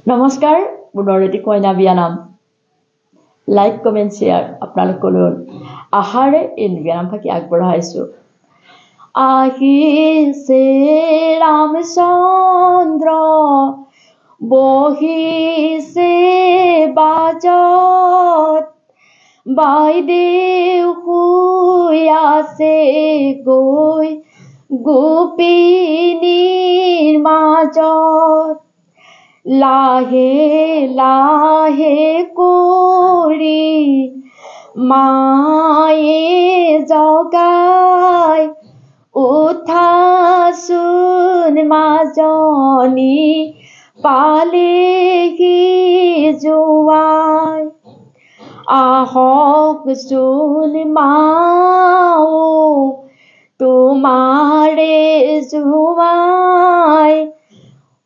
নমস্কাৰ বুনৰেতি কইনা বিয়া নাম লাইক কমেন্ট শেয়াৰ আপোনালোকলৈ আহাৰে এই বিয়া নাম ফাকি আগবঢ়াইছো আহিছে ৰামচন্দ্ৰ বহিছে বাজত বাইদেউ শুই আছে গৈ গোপিনীৰ মাজত লাহে লাহে কৰি মায়ে জগাই উঠাচোন মাজনী পালেহি জোৱাই আহকচোন মাও তোমাৰে জোৱাই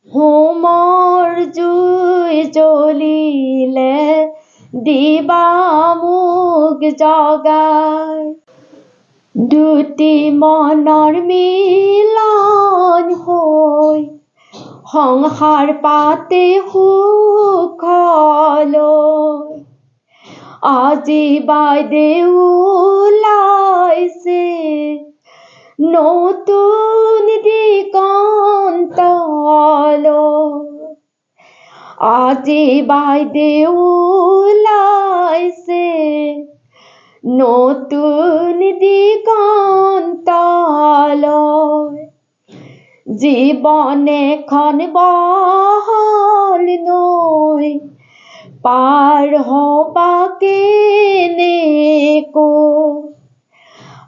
হোমৰ জুই জ্বলিলে দিবা মোক জগাই দুটি মনৰ মিলন হৈ সংসাৰ পাতে সুখলৈ আজি বাইদেউ ওলাইছে নতুন দিগন্তলৈ আজি বাইদেউ ওলাইছে নতুন দিগন্তলৈ জীৱন এখন বহল নৈ পাৰ হবা কেনেকৈ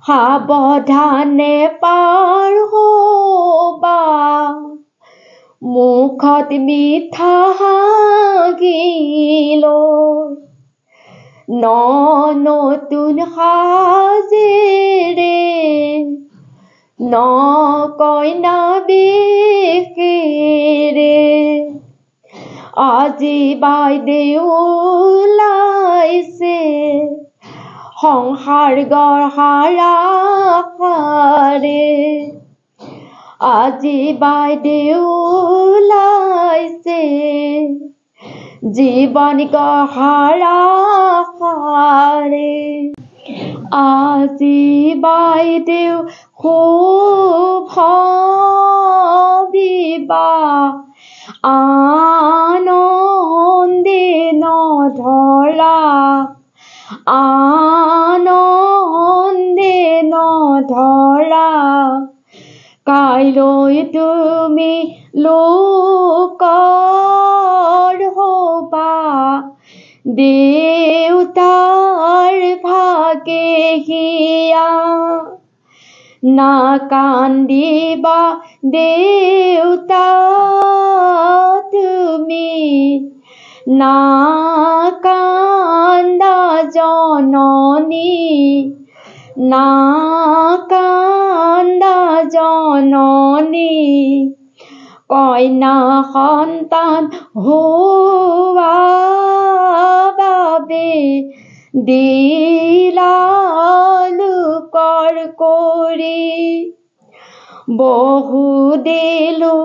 সাৱধানে পাৰ হবা মুখত মিঠা হাঁহি লৈ নতুন সাজেৰে কইনা বেশেৰে আজি বাইদেউ ওলাইছে সংসাৰ গঢ়াৰ আশাৰে আজি বাইদেউ ওলাইছে জীৱন গঢ়াৰ আশাৰে আজি বাইদেউ শুভ বিবাহ আনন্দে নধৰা আনন্দে নধৰা কাইলৈ তুমি লোকৰ হবা দেউতাৰ ভাগেহিয়া না কান্দিবা দেউতা তুমি না কান্দা জননী না কান্দা জননী কইনা সন্তান হোৱা বাবে দিলা লোকৰ কৰি বহু দিলো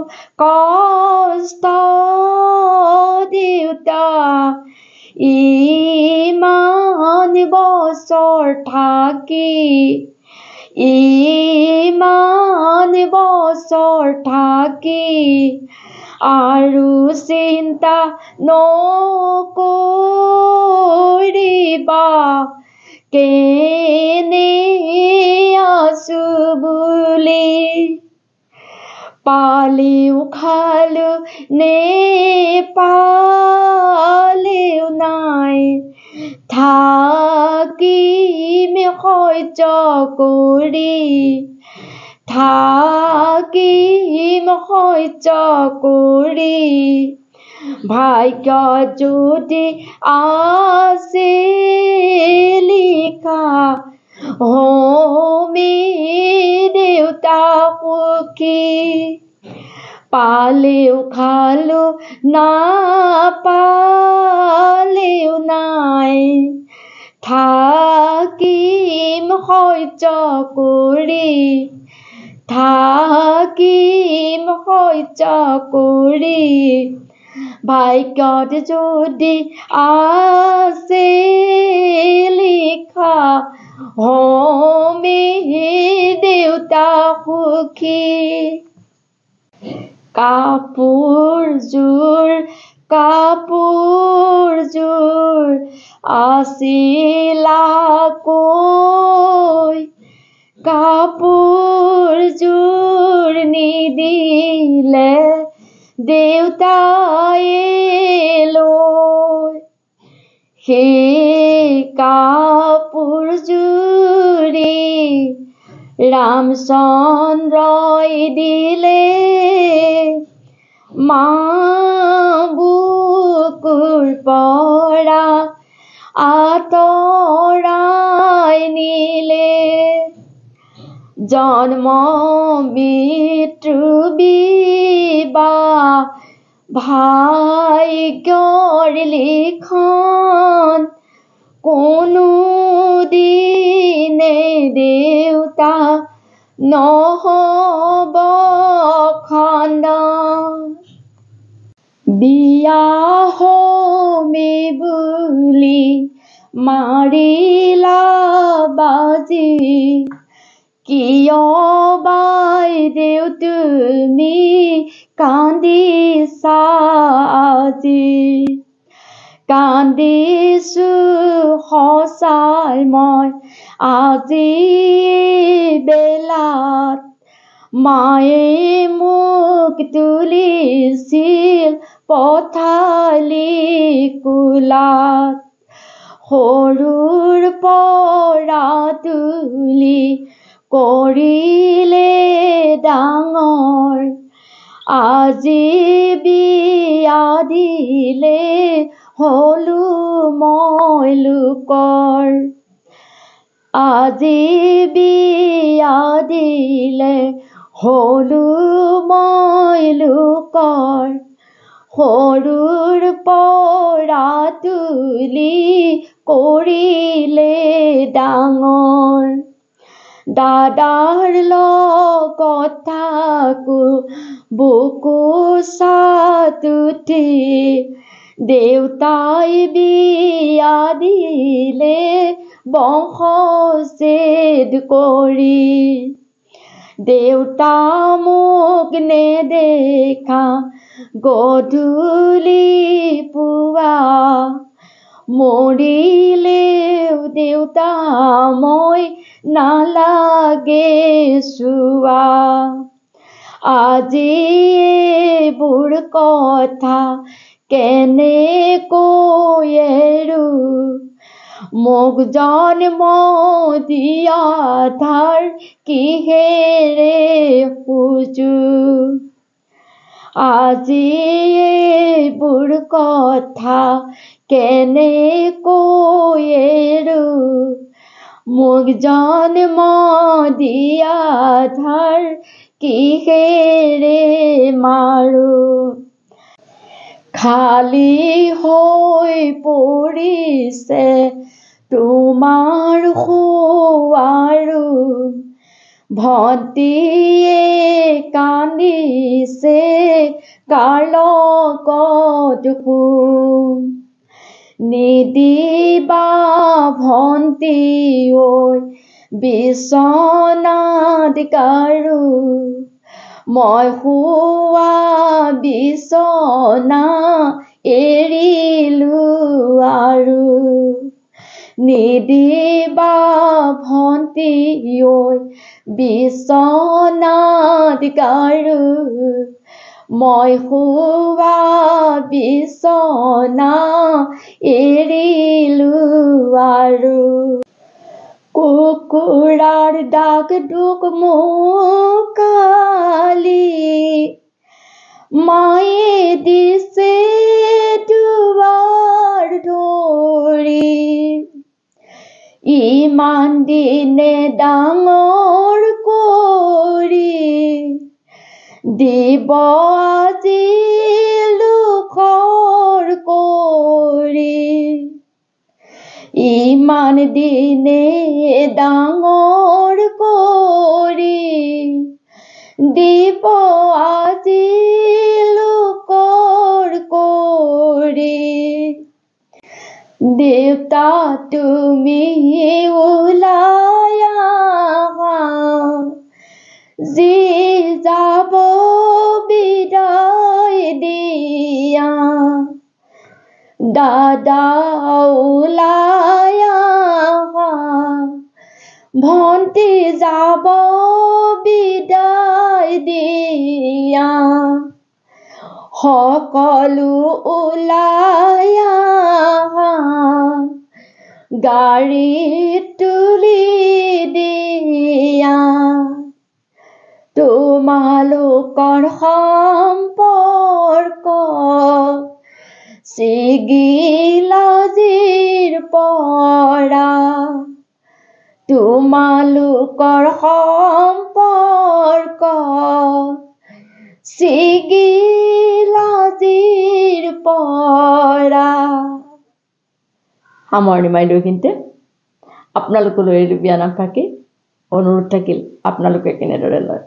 কষ্ট দেউতা ইমান বছৰ থাকি ইমান বছৰ থাকি আৰু চিন্তা নকৰিবা কেনে আছো বুলি পালেও খালো নেপালেও নাই থাকিম সহ্য কৰি থাকিম সহ্য কৰি ভাগ্য যদি আছে লিখা হমি দেউতা সুখী পালেও খালো নাপালেও নাই থাকিম সহ্য কৰি থাকিম সহ্য কৰি ভাগ্যত যদি আছে লিখা হমে দেউতা সুখী কাপোৰযোৰ আছিলা কৈ কাপোৰযোৰ নিদিলে দেউতাই লৈ সেই কাপোৰযোৰি ৰামচন্দ্ৰই দিলে মা বুকুৰ পৰা আঁতৰাই নিলে জন্ম মৃত্যু বিবাহ ভাগ্যৰ লিখন কোনো দিনে দেউতা নহ'ব খণ্ডন বিয়া হমে বুলি মাৰিলা বাজি কিয় বাইদেউ তুমি কান্দিছা আজি কান্দিছো সঁচাই মই আজি বেলাত মায়ে মোক তুলিছিল পথালি কোলাত সৰুৰ পৰা তুলি কৰিলে ডাঙৰ আজি বিয়া দিলে হলো মই লোকৰ আজি বিয়া দিলে হলো মই লোকৰ সৰুৰ পৰা তুলি কৰিলে ডাঙৰ দাদাৰ লগত থাকো বুকু চাতুতি দেউতাই বিয়া দিলে বংশ ছেদ কৰি দেউতা মোক নেদেখা গধূলি পুৱা মৰিলেও দেউতা মই নালাগে চোৱা আজি এইবোৰ কথা কেনেকৈ এৰো মোক জন্ম দিয়া ধাৰ কিহেৰে খুজো আজি এইবোৰ কথা কেনেকৈ এৰো মোক জন্ম দিয়া ধাৰ কিহেৰে মাৰো খালী হৈ পৰিছে তোমাৰ শোৱাৰো ভণ্টিয়ে কান্দিছে কাৰ লগত শুম নিদিবা ভণ্টি ঐ বিচনাত কাৰো মই শুৱা বিচনা এৰিলো আৰু নিদিবা ভণ্টি ঐ বিচনাত কাৰো মই শুৱা বিচনা এৰিলো আৰু কুকুৰাৰ ডাক দুখ মুকালি মায়ে দিছে দুৱাৰ ধৰি ইমান দিনে ডাঙৰ কৰি দিব আজি লোকৰ কৰি ইমান দিনে ডাঙৰ কৰি দিব আজি লোকৰ কৰি দেউতা তুমি ওলাই আহা, যি যাব বিদায় দিয়া, দাদা ওলাই আহা, ভন্টি যাব বিদায় দিয়া, সকলো ওলাই আহা, গাড়ীত তুলি দিয়া, তোমালোকৰ সম্পৰ্ক ছিগিল আজিৰ পৰা, তোমালোকৰ সম্পৰ্ক ছিগিল আজিৰ পৰা। সামৰণি মাৰিলোঁ এইখিনিতে। আপোনালোকলৈ এই বিয়ানাম ফাকি অনুৰোধ থাকিল আপোনালোকে কেনেদৰে লয়।